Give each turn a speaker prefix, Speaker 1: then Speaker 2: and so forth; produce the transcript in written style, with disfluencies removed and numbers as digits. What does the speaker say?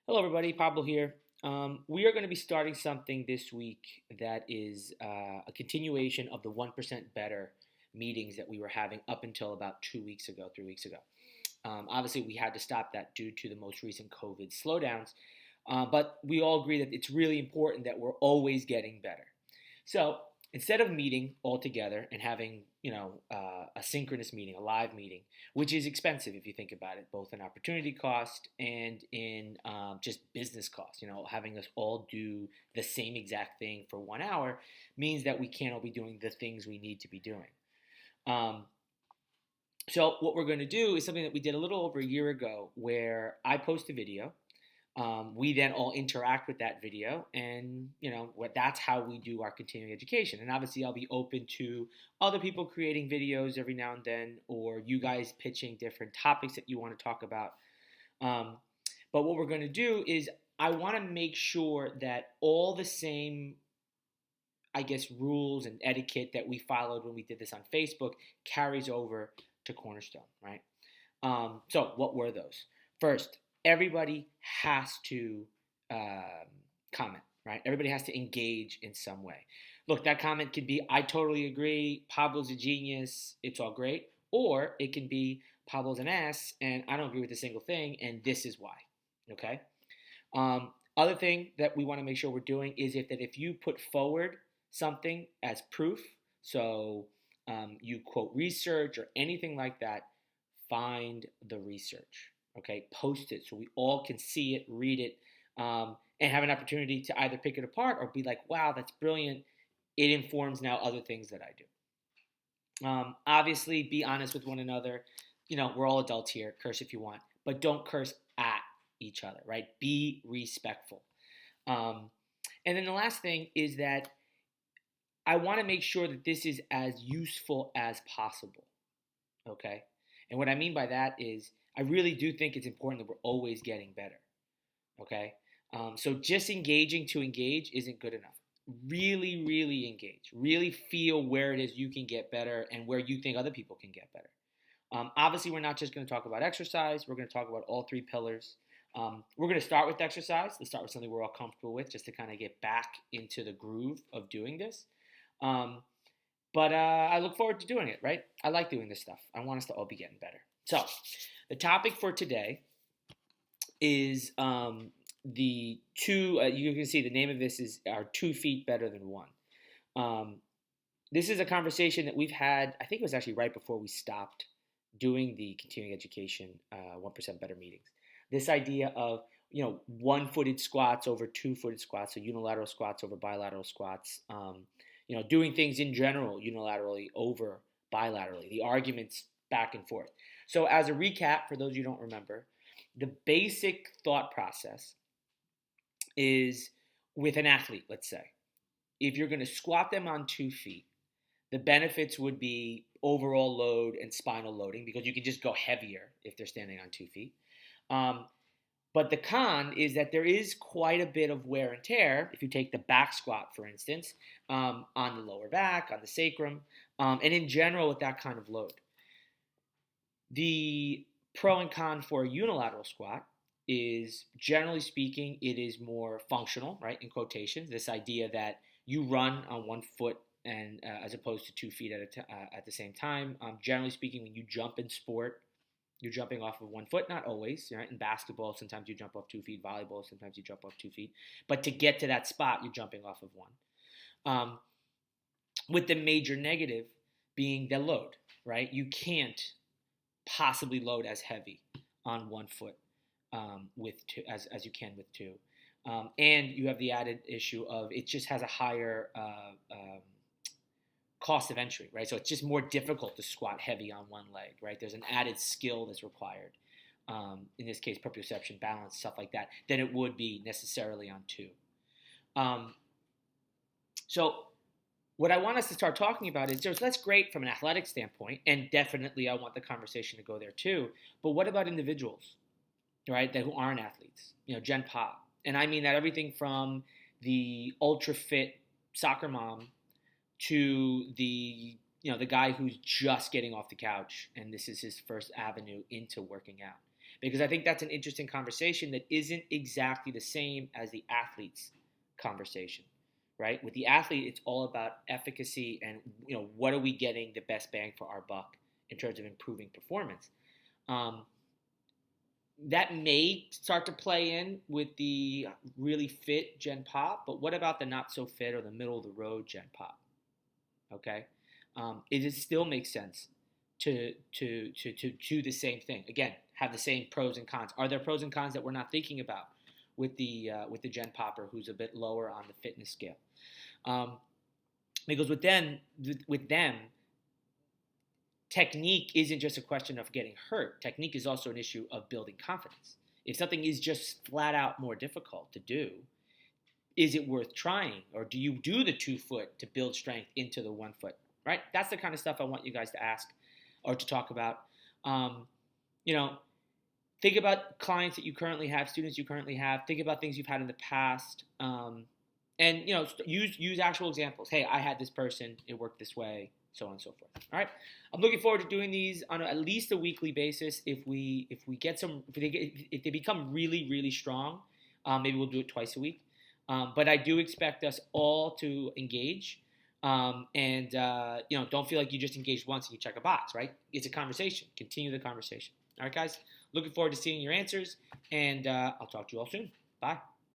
Speaker 1: Hello, everybody. Pablo here. We are going to be starting something this week that is a continuation of the 1% Better meetings that we were having up until about 2 weeks ago, 3 weeks ago. Obviously, we had to stop that due to the most recent COVID slowdowns, but we all agree that it's really important that we're always getting better. So instead of meeting all together and having, a synchronous meeting, a live meeting, which is expensive if you think about it, both in opportunity cost and in just business cost. Having us all do the same exact thing for 1 hour means that we can't all be doing the things we need to be doing. Um, so what we're going to do is something that we did a little over a year ago, where I post a video. We then all interact with that video, and that's how we do our continuing education. And obviously, I'll be open to other people creating videos every now and then, or you guys pitching different topics that you want to talk about. Um, but what we're going to do is I want to make sure that all the same, I guess, rules and etiquette that we followed when we did this on Facebook carries over to Cornerstone, right? So what were those? First, everybody has to um, comment, right? Everybody has to engage in some way. Look, that comment could be, I totally agree, Pablo's a genius, it's all great. Or it can be, Pablo's an ass, and I don't agree with a single thing, and this is why, okay? Other thing that we want to make sure we're doing is if you put forward something as proof, so you quote research or anything like that, find the research. Okay, post it so we all can see it, read it, and have an opportunity to either pick it apart or be like, "Wow, that's brilliant." It informs now other things that I do. Obviously, be honest with one another. We're all adults here. Curse if you want, but don't curse at each other. Right? Be respectful. Um, and then the last thing is that I want to make sure that this is as useful as possible. Okay. And what I mean by that is I really do think it's important that we're always getting better. Okay. So just engaging to engage isn't good enough. Really, really engage. Really feel where it is you can get better and where you think other people can get better. Obviously, we're not just going to talk about exercise. We're going to talk about all three pillars. We're going to start with exercise. Let's start with something we're all comfortable with, just to kind of get back into the groove of doing this. Um, but I look forward to doing it, right? I like doing this stuff. I want us to all be getting better. So, the topic for today is the two, you can see the name of this is Are 2 Feet Better Than One? Um, this is a conversation that we've had, I think it was actually right before we stopped doing the continuing education 1% Better meetings. This idea of, one-footed squats over two-footed squats, so unilateral squats over bilateral squats, doing things in general unilaterally over bilaterally, the arguments back and forth. So, as a recap, for those you don't remember, the basic thought process is with an athlete, let's say, if you're going to squat them on 2 feet, the benefits would be overall load and spinal loading because you can just go heavier if they're standing on 2 feet. Um, but the con is that there is quite a bit of wear and tear if you take the back squat, for instance, on the lower back, on the sacrum, and in general with that kind of load. The pro and con for a unilateral squat is, generally speaking, it is more functional, right? In quotations, this idea that you run on 1 foot and as opposed to 2 feet at the same time. Generally speaking, when you jump in sport, you're jumping off of 1 foot, not always. Right? In basketball, sometimes you jump off 2 feet. Volleyball, sometimes you jump off 2 feet. But to get to that spot, you're jumping off of one. Um, with the major negative being the load, right? You can't possibly load as heavy on 1 foot with two, as you can with two. And you have the added issue of it just has a higher cost of entry, right? So it's just more difficult to squat heavy on one leg, right? There's an added skill that's required. In this case, proprioception, balance, stuff like that, than it would be necessarily on two. Um, so what I want us to start talking about is that's great from an athletic standpoint, and definitely I want the conversation to go there too. But what about individuals, right, that who aren't athletes? Gen Pop, and I mean that everything from the ultra fit soccer mom to the guy who's just getting off the couch and this is his first avenue into working out. because I think that's an interesting conversation that isn't exactly the same as the athlete's conversation, right? With the athlete, it's all about efficacy and what are we getting the best bang for our buck in terms of improving performance. Um, that may start to play in with the really fit Gen Pop, but what about the not so fit or the middle of the road Gen Pop? Okay, it still makes sense to do the same thing. Again, have the same pros and cons. Are there pros and cons that we're not thinking about with the Gen Popper, who's a bit lower on the fitness scale? Because with them, technique isn't just a question of getting hurt. Technique is also an issue of building confidence. If something is just flat out more difficult to do, is it worth trying? Or do you do the 2 foot to build strength into the 1 foot? Right? That's the kind of stuff I want you guys to ask or to talk about. You know, think about clients that you currently have, students you currently have. Think about things you've had in the past, and use actual examples. Hey, I had this person; it worked this way, so on and so forth. All right, I'm looking forward to doing these on at least a weekly basis. If they become really really strong, maybe we'll do it twice a week. But I do expect us all to engage. And don't feel like you just engaged once and you check a box, right? It's a conversation. Continue the conversation. All right, guys. Looking forward to seeing your answers, and I'll talk to you all soon. Bye.